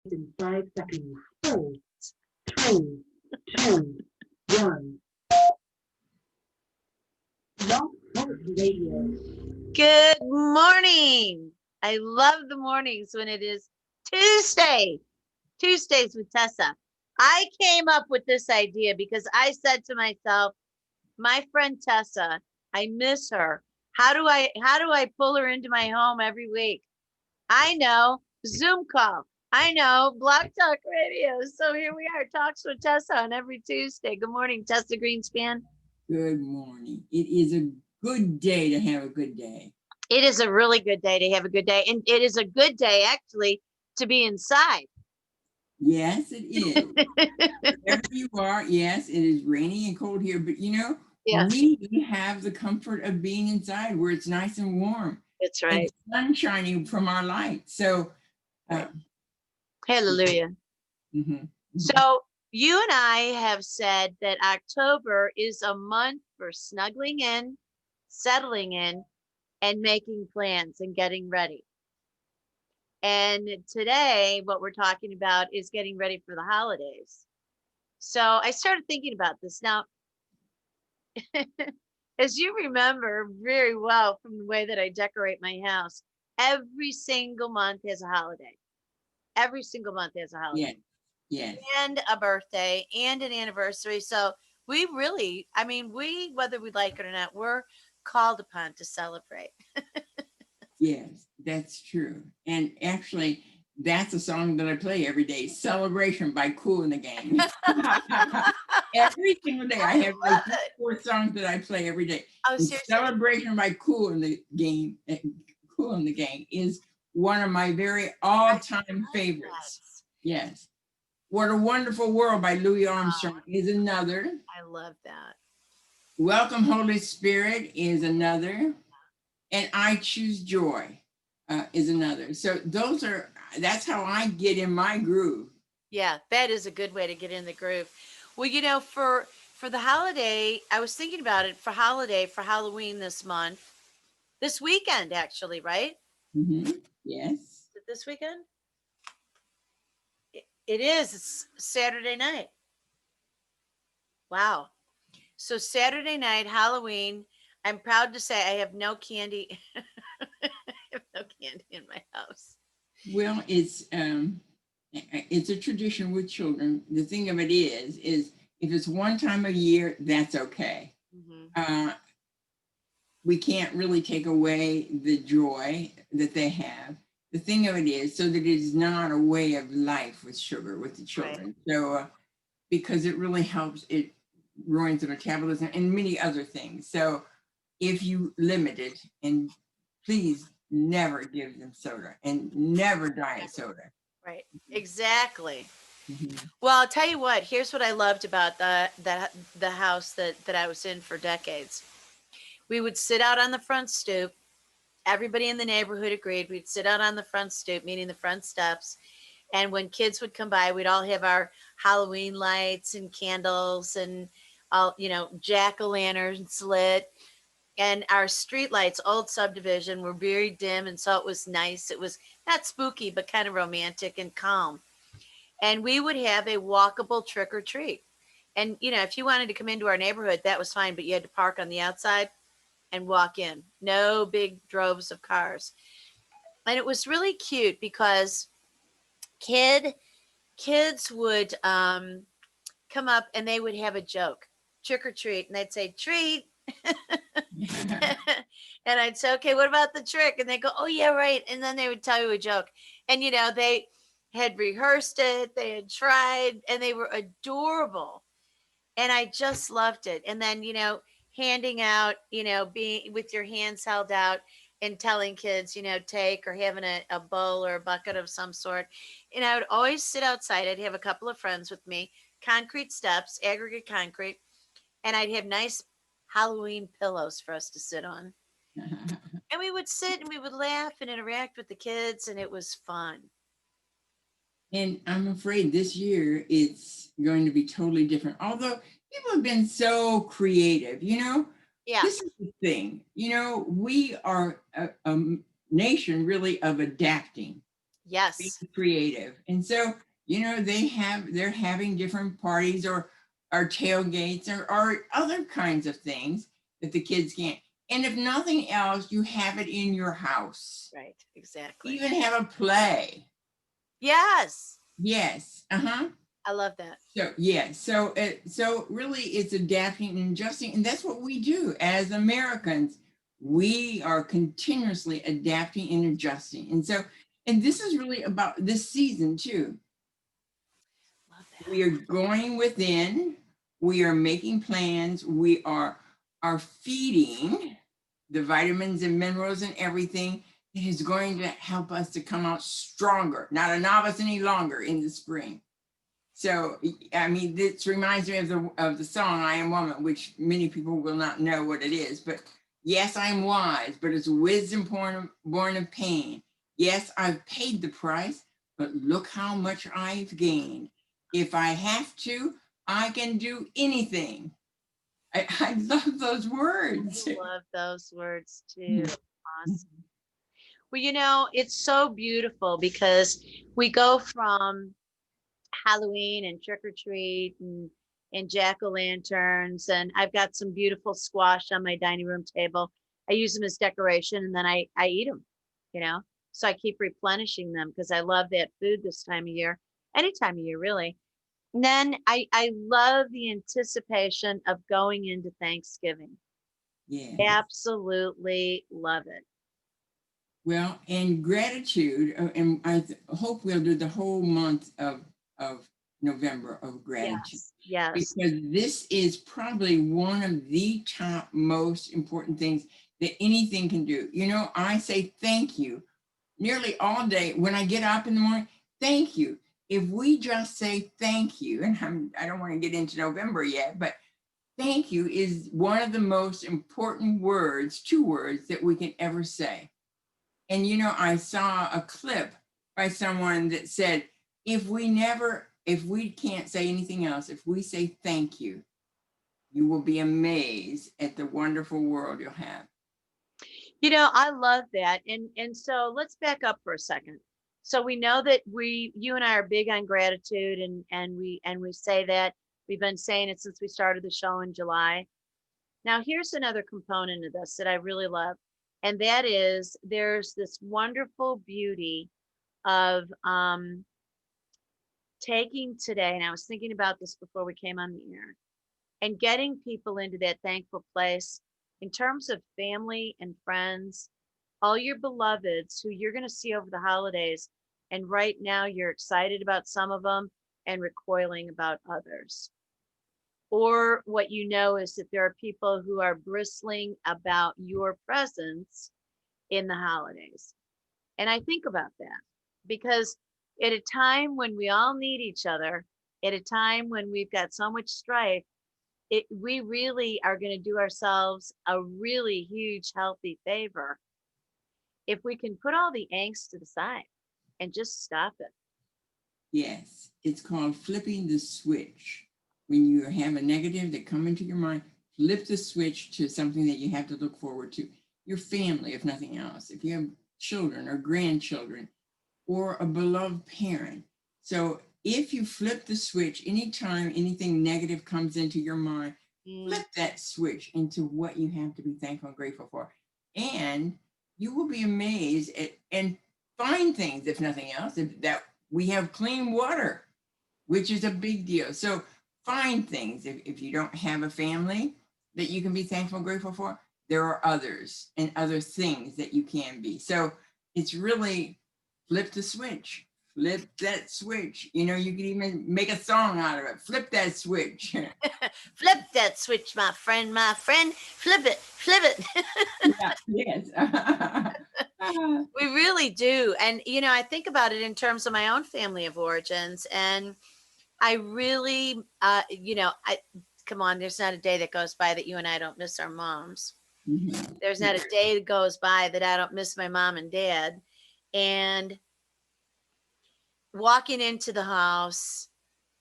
In 5 seconds. Four, three, two, one. Love Talk Radio. Good morning. I love the mornings when it is Tuesday. Tuesdays with Tessa. I came up with this idea because I said to myself, my friend Tessa, I miss her. How do I pull her into my home every week? I know, Zoom call. I know, Blog Talk Radio. So here we are, Talks with Tessa on every Tuesday. Good morning, Tessa Greenspan. Good morning. It is a good day to have a good day. It is a really good day to have a good day. And it is a good day, actually, to be inside. Yes, it is. Wherever you are, yes, it is rainy and cold here, but Yes, we have the comfort of being inside where it's nice and warm that's and right. sun shining from our light. So, uh, Right. Hallelujah. mhm, mhm. So you and I have said that October is a month for snuggling in, settling in, and making plans and getting ready. And today, what we're talking about is getting ready for the holidays. So I started thinking about this. Now, as you remember very well from the way that I decorate my house, every single month has a holiday. Every single month has a holiday Yes, yes, and a birthday and an anniversary. So we really, I mean, whether we like it or not, we're called upon to celebrate. yes, that's true. And actually, that's a song that I play every day, Celebration by Kool and the Gang. Every single day, I I have like love three, it. four songs that I play every day. Oh, And seriously. Celebration by Kool and the Gang is one of my very I all-time love favorites. that. Yes. What a Wonderful World by Louis Oh, Armstrong is another. I love that. Welcome Holy Spirit is another. And I Choose Joy is another. So that's how I get in my groove. Yeah, that is a good way to get in the groove. Well, for the holiday, I was thinking about it for holiday for Halloween this month, this weekend actually, right? Yes. Is it this weekend? It is. It's Saturday night. Wow. So Saturday night, Halloween. I'm proud to say I have no candy. I have no candy in my house. Well, it's a tradition with children. The thing of it is if it's one time a year, that's okay. Hmm. Uh, we can't really take away the joy that they have. The thing of it is, so that it is not a way of life with sugar with the Right. children. So because it really helps, it ruins the metabolism and many other things. So if you limit it, and please never give them soda and never diet soda. Right. Exactly. Mhm. Well, I'll tell you what. Here's what I loved about the house that I was in for decades. We would sit out on the front stoop. Everybody in the neighborhood agreed. We'd sit out on the front stoop, meaning the front steps. And when kids would come by, we'd all have our Halloween lights and candles and all, jack o' lanterns lit. And our street lights, old subdivision, were very dim. And so it was nice. It was not spooky, but kind of romantic and calm. And we would have a walkable trick or treat. And, if you wanted to come into our neighborhood, that was fine, but you had to park on the outside and walk in. No big droves of cars. And it was really cute because kid kids would come up and they would have a joke, trick or treat, and they'd say treat. And I'd say, okay, what about the trick? And they go, oh yeah, right. And then they would tell you a joke. And they had rehearsed it, they had tried, and they were adorable. And I just loved it. And then, handing out, being with your hands held out and telling kids, take, or having a bowl or a bucket of some sort. And I would always sit outside. I'd have a couple of friends with me, concrete steps, aggregate concrete, and I'd have nice Halloween pillows for us to sit on. And we would sit and we would laugh and interact with the kids, and it was fun. And I'm afraid this year it's going to be totally different. Although people have been so creative, Yeah. this is the thing. We are a nation really of adapting. being Yes. creative. And so, they're having different parties or tailgates or other kinds of things that the kids can't. And if nothing else, you have it in your house. Right. Exactly. Even have a play. Yes. Yes. Uh-huh. I love that. So yeah, so really it's adapting and adjusting, and that's what we do as Americans. We are continuously adapting and adjusting. And this is really about this season too. Love that. We are going within, we are making plans, we are feeding the vitamins and minerals and everything that is going to help us to come out stronger, not a novice any longer in the spring. So, I mean, this reminds me of the song "I Am Woman," which many people will not know what it is. But yes, I am wise, but it's wisdom born of pain. Yes, I've paid the price, but look how much I've gained. If I have to, I can do anything. I love those words. I love those words too. Awesome. Well, you know, it's so beautiful because we go from Halloween and trick or treat and jack-o'-lanterns, and I've got some beautiful squash on my dining room table. I use them as decoration, and then I eat them, you know. So I keep replenishing them because I love that food this time of year, any time of year really. And then I love the anticipation of going into Thanksgiving. Yeah. Absolutely love it. Well, and gratitude, and hope we'll do the whole month of November of gratitude, Yes, yes. because this is probably one of the top most important things that anything can do. I say thank you nearly all day when I get up in the morning. Thank you. If we just say thank you, and I don't want to get into November yet, but thank you is one of the most important words, two words that we can ever say. And I saw a clip by someone that said, if we can't say anything else, if we say thank you, you will be amazed at the wonderful world you'll have. You know, I love that. And so let's back up for a second. So we know that you and I are big on gratitude, and we say that we've been saying it since we started the show in July. Now, here's another component of this that I really love, and that is there's this wonderful beauty of taking today, and I was thinking about this before we came on the air, and getting people into that thankful place in terms of family and friends, all your beloveds who you're going to see over the holidays. And right now you're excited about some of them and recoiling about others. Or what you know is that there are people who are bristling about your presence in the holidays. And I think about that because at a time when we all need each other, at a time when we've got so much strife, we really are going to do ourselves a really huge, healthy favor if we can put all the angst to the side and just stop it. Yes, it's called flipping the switch. When you have a negative that come into your mind, flip the switch to something that you have to look forward to. Your family, if nothing else. If you have children or grandchildren or a beloved parent. So if you flip the switch, anytime anything negative comes into your mind, flip that switch into what you have to be thankful and grateful for. And you will be amazed and find things, if nothing else, that we have clean water, which is a big deal. So find things. If you don't have a family that you can be thankful and grateful for, there are others and other things that you can be. So it's really flip the switch. Flip that switch. You could even make a song out of it. Flip that switch. Flip that switch, my friend, my friend. Flip it, flip it. Yeah, yes. We really do. And, you know, I think about it in terms of my own family of origins. And I really, come on, there's not a day that goes by that you and I don't miss our moms. Mhm. There's not a day that goes by that I don't miss my mom and dad. And walking into the house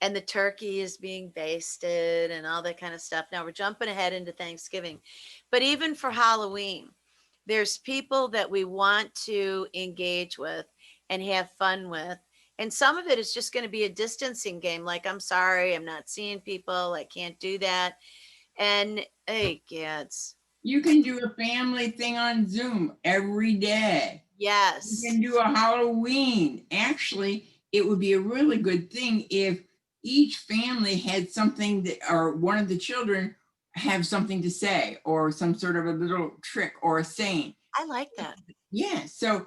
and the turkey is being basted and all that kind of stuff. Now we're jumping ahead into Thanksgiving. But even for Halloween, there's people that we want to engage with. and have fun with. And some of it is just going to be a distancing game. Like, I'm sorry, I'm not seeing people. I can't do that. And hey, kids. You can do a family thing on Zoom every day. You Yes. can do a Halloween. Actually, it would be a really good thing if each family had something that, or one of the children have something to say, or some sort of a little trick or a saying. I like that. Yeah, so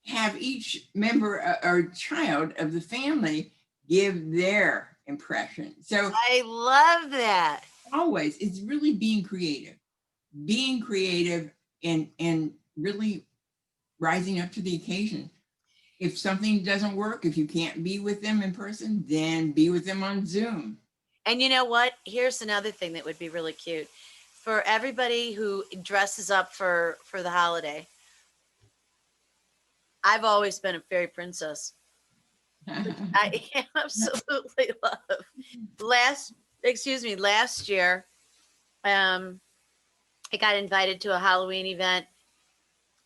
have each member or child of the family give their impression. So I love that. always, it's really being creative and really rising up to the occasion. If something doesn't work, if you can't be with them in person, then be with them on Zoom. And you know what? Here's another thing that would be really cute for everybody who dresses up for the holiday. I've always been a fairy princess. I absolutely love. Last year, I got invited to a Halloween event,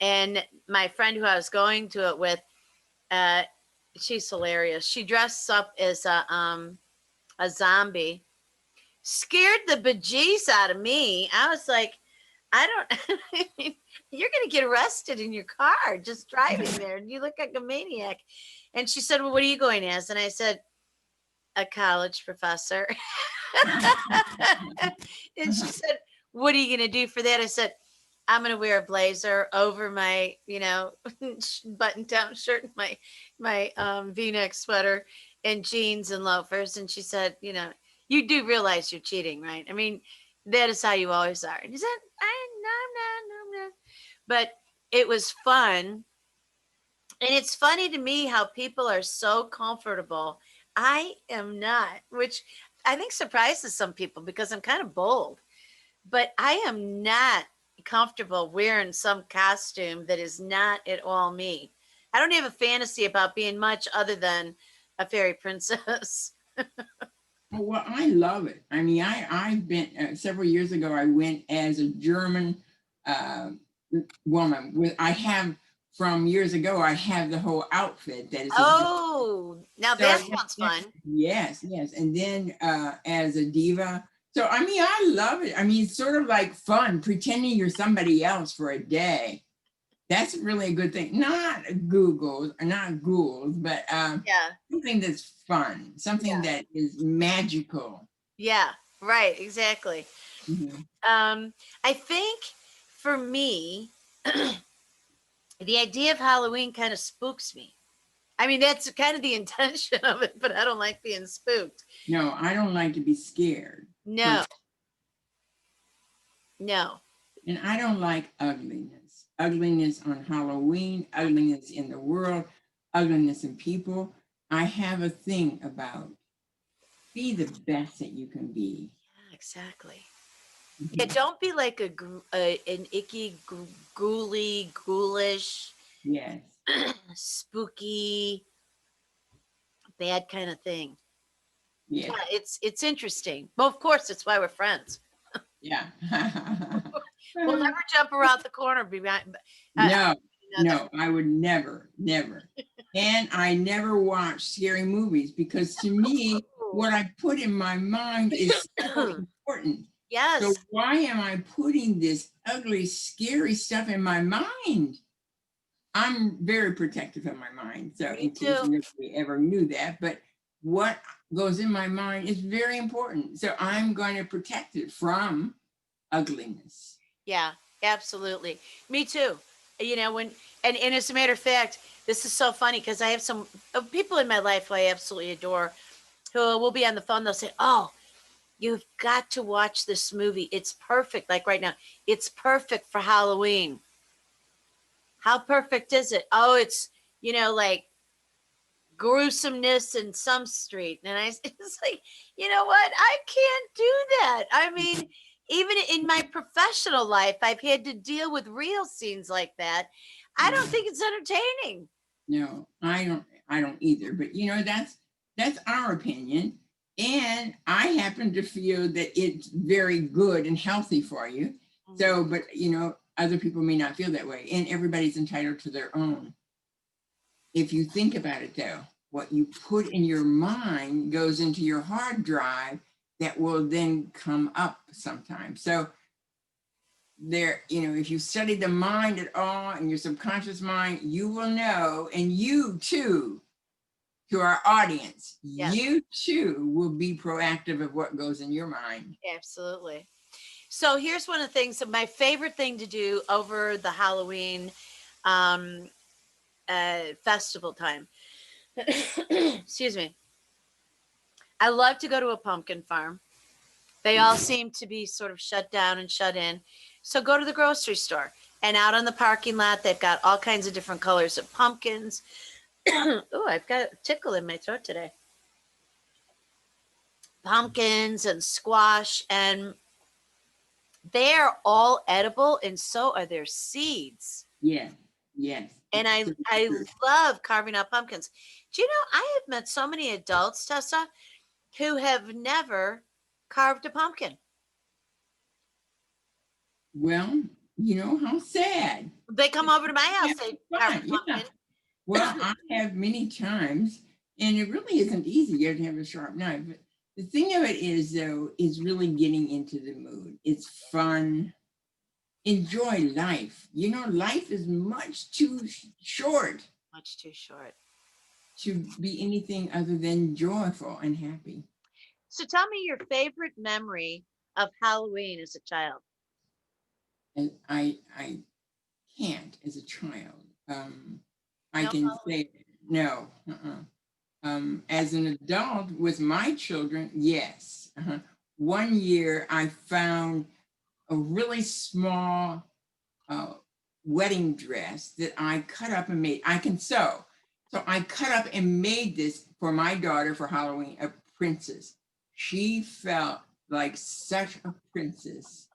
and my friend who I was going to it with, she's hilarious. She dressed up as a zombie, scared the bejesus out of me. I was like, I don't, you're going to get arrested in your car just driving there. And you look like a maniac. And she said, well, what are you going as? And I said, a college professor. And she said, what are you going to do for that? I said, I'm going to wear a blazer over my, button down shirt and my V-neck sweater and jeans and loafers. And she said, you do realize you're cheating, right? I mean, that is how you always are. And he said, no. But it was fun. And it's funny to me how people are so comfortable. I am not, which I think surprises some people because I'm kind of bold. But I am not comfortable wearing some costume that is not at all me. I don't have a fantasy about being much other than a fairy princess. Well, I love it. I mean, I've been several years ago. I went as a German woman. I have from years ago. I have the whole outfit that is. Oh, now that sounds fun. Yes, and then as a diva. So I mean, I love it. I mean, it's sort of like fun pretending you're somebody else for a day. That's really a good thing. Not ghouls, but something that's fun, something that is magical. Yeah, right, exactly. Mm-hmm. I think for me, the idea of Halloween kind of spooks me. I mean, that's kind of the intention of it, but I don't like being spooked. No, I don't like to be scared. No. And I don't like ugliness. Ugliness on Halloween, ugliness in the world, ugliness in people. I have a thing about be the best that you can be. Yeah, exactly. Mm-hmm. Yeah, don't be like an icky, ghoulish, yes, spooky, bad kind of thing. Yeah, it's interesting. Well, of course, it's why we're friends. Yeah. We'll never jump around the corner behind. No, I would never. And I never watch scary movies because to me, what I put in my mind is so important. Yes. So why am I putting this ugly, scary stuff in my mind? I'm very protective of my mind. So in case nobody ever knew that, but what goes in my mind is very important. So I'm going to protect it from ugliness. Yeah, absolutely. Me too. And as a matter of fact, this is so funny because I have some people in my life who I absolutely adore who will be on the phone. They'll say, oh, you've got to watch this movie. It's perfect. Like right now, it's perfect for Halloween. How perfect is it? Oh, it's, like gruesomeness in some street. And it's like, you know what? I can't do that. I mean, even in my professional life, I've had to deal with real scenes like that. I don't think it's entertaining. No, I don't either. But that's our opinion. And I happen to feel that it's very good and healthy for you. So, but other people may not feel that way. And everybody's entitled to their own. if you think about it though, what you put in your mind goes into your hard drive that will then come up sometime. So there, if you study the mind at all and your subconscious mind, you will know, and you too, to our audience, Yes. you too will be proactive of what goes in your mind. Absolutely. So here's one of the things that my favorite thing to do over the Halloween um, festival time. Excuse me. I love to go to a pumpkin farm. They all seem to be sort of shut down and shut in. So go to the grocery store, and out on the parking lot, they've got all kinds of different colors of pumpkins. Oh, I've got a tickle in my throat today. Pumpkins and squash, and they're all edible, and so are their seeds. Yes, yes. And I love carving out pumpkins. Do you know, I have met so many adults, Tessa, who have never carved a pumpkin. Well, how sad. They come over to my house, they carve a Fun, yeah. pumpkin. Well, I have many times, and it really isn't easy. You have to have a sharp knife. But the thing of it is, though, is really getting into the mood. It's fun. Enjoy life. Life is much too short Much too short. to be anything other than joyful and happy. So tell me your favorite memory of Halloween as a child. And I can't as a child. I No can Halloween? say no. As an adult with my children, yes. One year I found a really small wedding dress that I cut up and made. I can sew. So I cut up and made this for my daughter for Halloween, a princess. She felt like such a princess,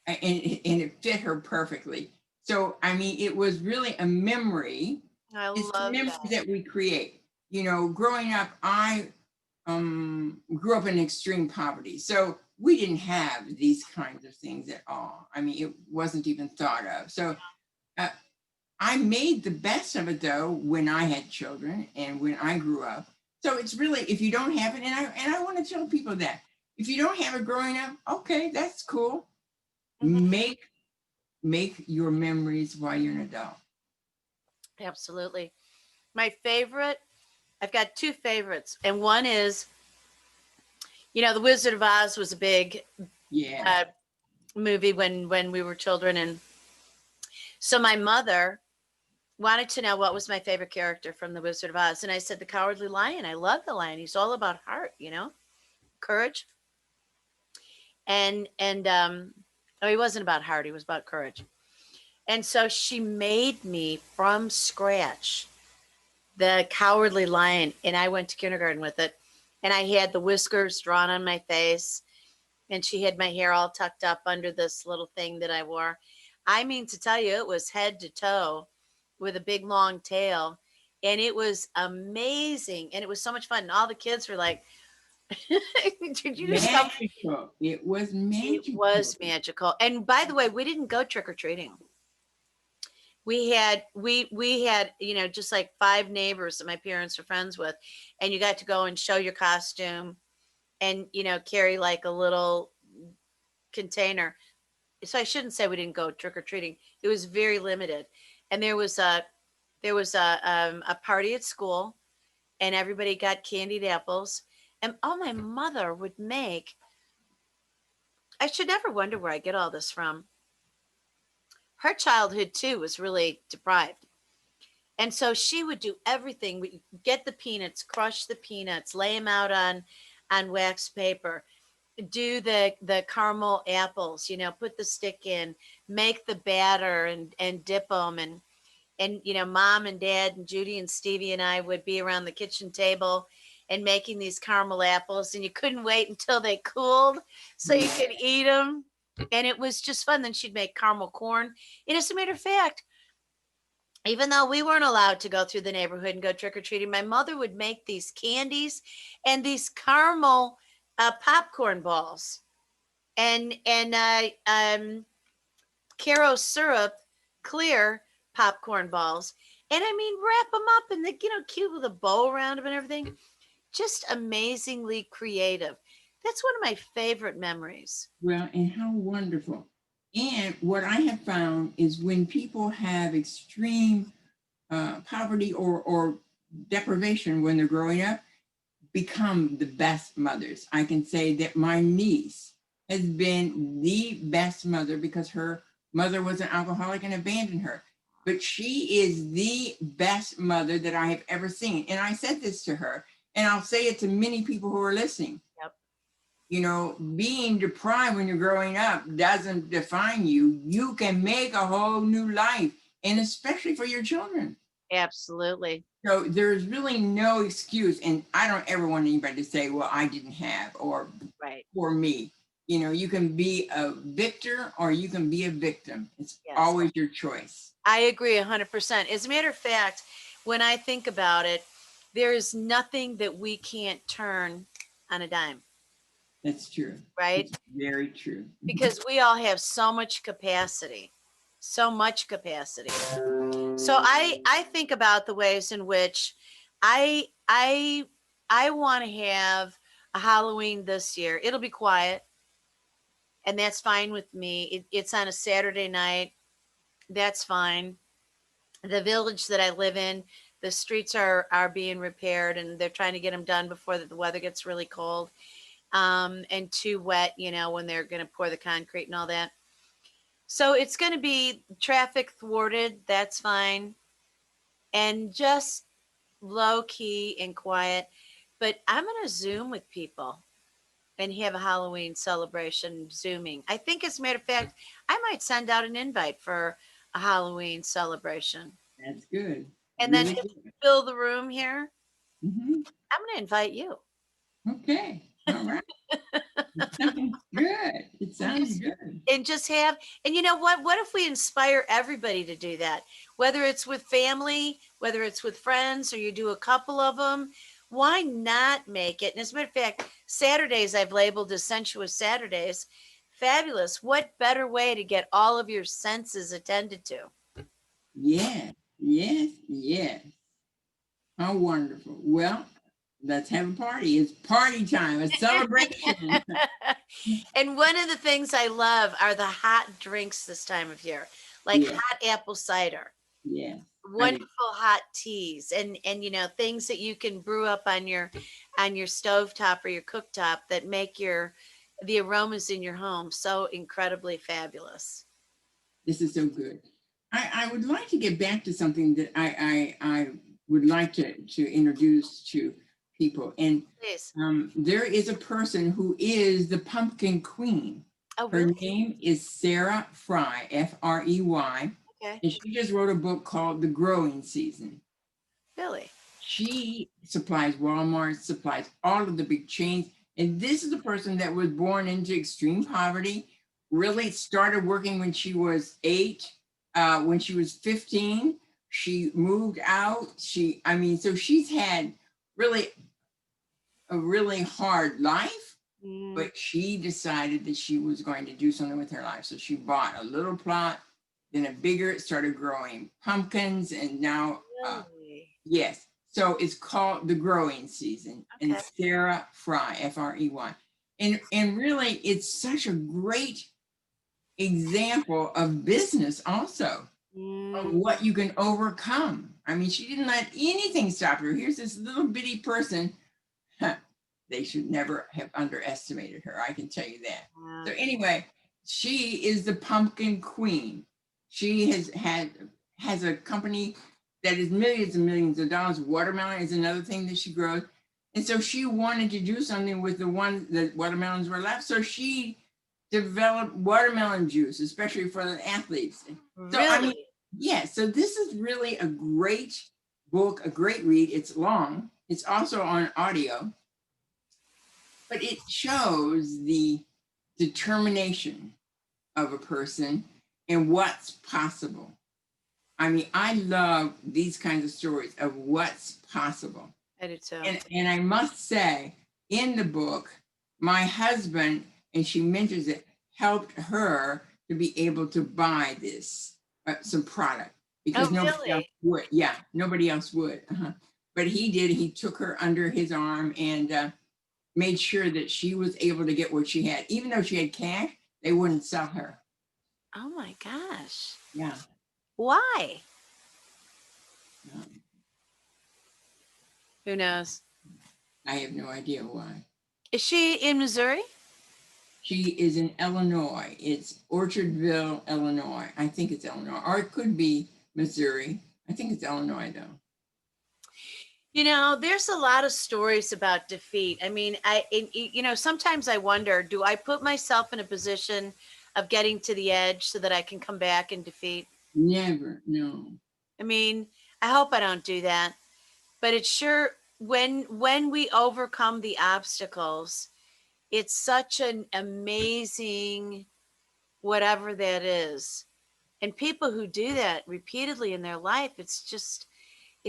and it fit her perfectly. So, I mean, it was really a memory. I It's a love memory that. that we create. Growing up, I grew up in extreme poverty. So we didn't have these kinds of things at all. I mean, it wasn't even thought of. So uh, I made the best of it though when I had children and when I grew up. So it's really, if you don't have it, and I want to tell people that if you don't have it growing up, okay, that's cool. Mhm. Make your memories while you're an adult. Absolutely. My favorite, I've got two favorites, and one is, The Wizard of Oz was a big Yeah. movie when we were children, and so my mother wanted to know what was my favorite character from The Wizard of Oz, and I said the Cowardly Lion. I love the lion. He's all about heart, courage, and oh, he wasn't about heart. He was about courage. And so she made me from scratch the Cowardly Lion, and I went to kindergarten with it. And I had the whiskers drawn on my face, and she had my hair all tucked up under this little thing that I wore. I mean to tell you, it was head to toe with a big long tail, and it was amazing, and it was so much fun. And all the kids were like, "Did you just come?" Magical. It was It magical. was magical. And by the way, we didn't go trick or treating. We had just like 5 neighbors that my parents were friends with, and you got to go and show your costume and carry like a little container. So I shouldn't say we didn't go trick or treating. It was very limited, and there was a party at school, and everybody got candied apples. And oh, my mother would make. I should never wonder where I get all this from. Her childhood too was really deprived. And so she would do everything. We get the peanuts, crush the peanuts, lay them out on wax paper, do the caramel apples, put the stick in, make the batter and dip them, and mom and dad and Judy and Stevie and I would be around the kitchen table and making these caramel apples, and you couldn't wait until they cooled so you could eat them. And it was just fun. Then she'd make caramel corn. And as a matter of fact, even though we weren't allowed to go through the neighborhood and go trick or treating, my mother would make these candies and these caramel popcorn balls and Caro syrup clear popcorn balls. And I mean, wrap them up and they, cute with a bow around them and everything. Just amazingly creative. That's one of my favorite memories. Well, and how wonderful. And what I have found is when people have extreme poverty or deprivation when they're growing up, become the best mothers. I can say that my niece has been the best mother because her mother was an alcoholic and abandoned her. But she is the best mother that I have ever seen. And I said this to her, and I'll say it to many people who are listening. Yep. You know, being deprived when you're growing up doesn't define you. You can make a whole new life, and especially for your children. Absolutely. So there's really no excuse. And I don't ever want anybody to say, well, I didn't have, or Right. for me. You know, you can be a victor or you can be a victim. It's Yes. always your choice. I agree 100%. As a matter of fact, when I think about it, there is nothing that we can't turn on a dime, That's true. right? It's very true. Because we all have so much capacity, so much capacity. So I think about the ways in which I want to have a Halloween this year. It'll be quiet, and that's fine with me. It's on a Saturday night. That's fine. The village that I live in, the streets are being repaired, and they're trying to get them done before the weather gets really cold and too wet, when they're going to pour the concrete and all that. So it's going to be traffic thwarted. That's fine. And just low key and quiet. But I'm going to Zoom with people and have a Halloween celebration Zooming. I think, as a matter of fact, I might send out an invite for a Halloween celebration. That's good. And Really then if good. you fill the room here, Mhm. I'm going to invite you. Okay. All right. It sounds good. It sounds good. And just have, and you know what if we inspire everybody to do that, whether it's with family, whether it's with friends, or you do a couple of them? Why not make it? And as a matter of fact, Saturdays I've labeled as sensuous Saturdays. Fabulous. What better way to get all of your senses attended to? Yes, yes, yes. How wonderful. Well, let's have a party. It's party time, a celebration. And one of the things I love are the hot drinks this time of year, like Yeah. hot apple cider, Yes. wonderful hot teas, and things that you can brew up on your stovetop or your cooktop that make the aromas in your home so incredibly fabulous. This is so good. I would like to get back to something that I would like to introduce to people. And Please. there is a person who is the pumpkin queen. Oh, Her really? name is Sarah Fry, Frey. Okay. And she just wrote a book called The Growing Season. Really? She supplies Walmart, supplies all of the big chains. And this is a person that was born into extreme poverty, really started working when she was 8. When she was 15, she moved out. So she's had really a really hard life, but she decided that she was going to do something with her life. So she bought a little plot, then a bigger, started growing pumpkins, and now, Really? yes. So it's called The Growing Season. Okay. And Sarah Fry, Frey. And really, it's such a great example of business also, of what you can overcome. I mean, she didn't let anything stop her. Here's this little bitty person. They should never have underestimated her. I can tell you that. Wow. So anyway, she is the pumpkin queen. She has a company that is millions and millions of dollars. Watermelon is another thing that she grows. And so she wanted to do something with the watermelons were left. So she developed watermelon juice, especially for the athletes. So Really? I mean, yeah, so this is really a great book, a great read. It's long. It's also on audio, but it shows the determination of a person and what's possible. I mean, I love these kinds of stories of what's possible. I do too. And I must say, in the book, my husband, and she mentions it, helped her to be able to buy this, some product. because Oh, nobody else really? would. Yeah, nobody else would. But he did. He took her under his arm and made sure that she was able to get what she had. Even though she had cash, they wouldn't sell her. Oh my gosh. Yeah. Why? Um, Who knows? I have no idea why. Is she in Missouri? She is in Illinois. It's Orchardville, Illinois. I think it's Illinois, or it could be Missouri. I think it's Illinois, though. You know, there's a lot of stories about defeat. I mean, sometimes I wonder, do I put myself in a position of getting to the edge so that I can come back and defeat? Never, no. I mean, I hope I don't do that, but it's sure when we overcome the obstacles, it's such an amazing whatever that is. And people who do that repeatedly in their life, it's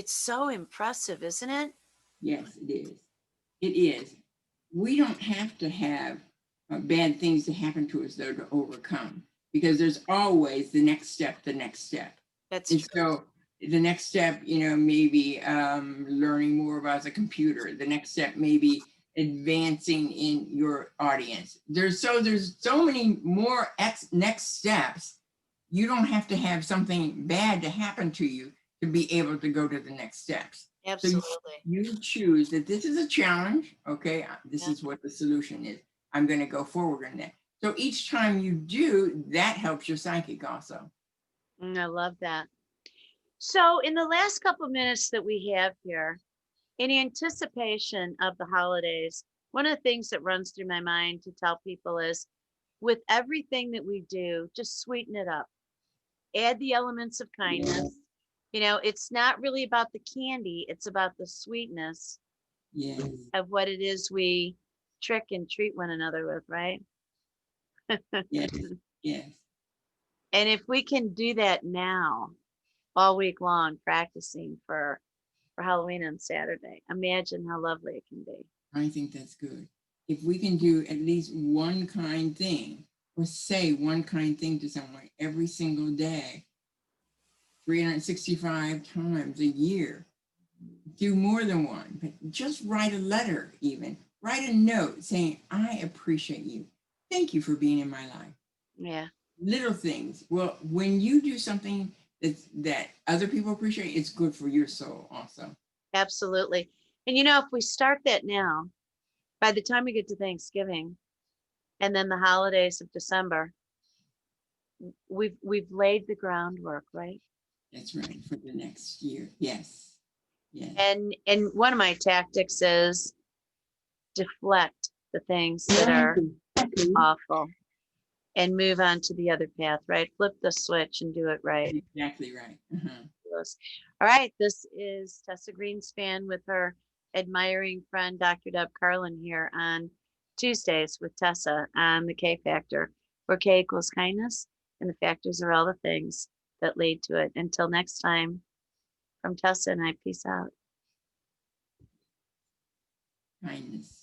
so impressive, isn't it? Yes, it is. It is. We don't have to have bad things to happen to us, though, to overcome, because there's always the next step, the next step. That's And true. so the next step, maybe learning more about the computer. The next step, maybe advancing in your audience. There's so many more next steps. You don't have to have something bad to happen to you to be able to go to the next steps. So Absolutely. you choose that this is a challenge. Okay, this Yeah. is what the solution is. I'm going to go forward in that. So each time you do, that helps your psychic also. I love that. So, in the last couple of minutes that we have here, in anticipation of the holidays, one of the things that runs through my mind to tell people is with everything that we do, just sweeten it up. Add the elements of kindness. You know, it's not really about the candy, it's about the sweetness Yes, of what it is we trick and treat one another with, right? yes, yes. And if we can do that now, all week long, practicing for Halloween on Saturday, imagine how lovely it can be. I think that's good. If we can do at least one kind thing or say one kind thing to someone every single day, 365 times a year, do more than one, but just write a letter, even write a note saying, I appreciate you. Thank you for being in my life. Yeah, Little things. Well, when you do something that other people appreciate, it's good for your soul also. absolutely. And you know, if we start that now, by the time we get to Thanksgiving and then the holidays of December, we've laid the groundwork, right? That's right, for the next year. Yes. Yes. And one of my tactics is deflect the things that are awful and move on to the other path, right? Flip the switch and do it right. Exactly right. All right, this is Tessa Greenspan with her admiring friend, Dr. Deb Carlin, here on Tuesdays with Tessa on the K Factor, where K equals kindness, and the factors are all the things that lead to it. Until next time, from Tessa and I, peace out. Kindness.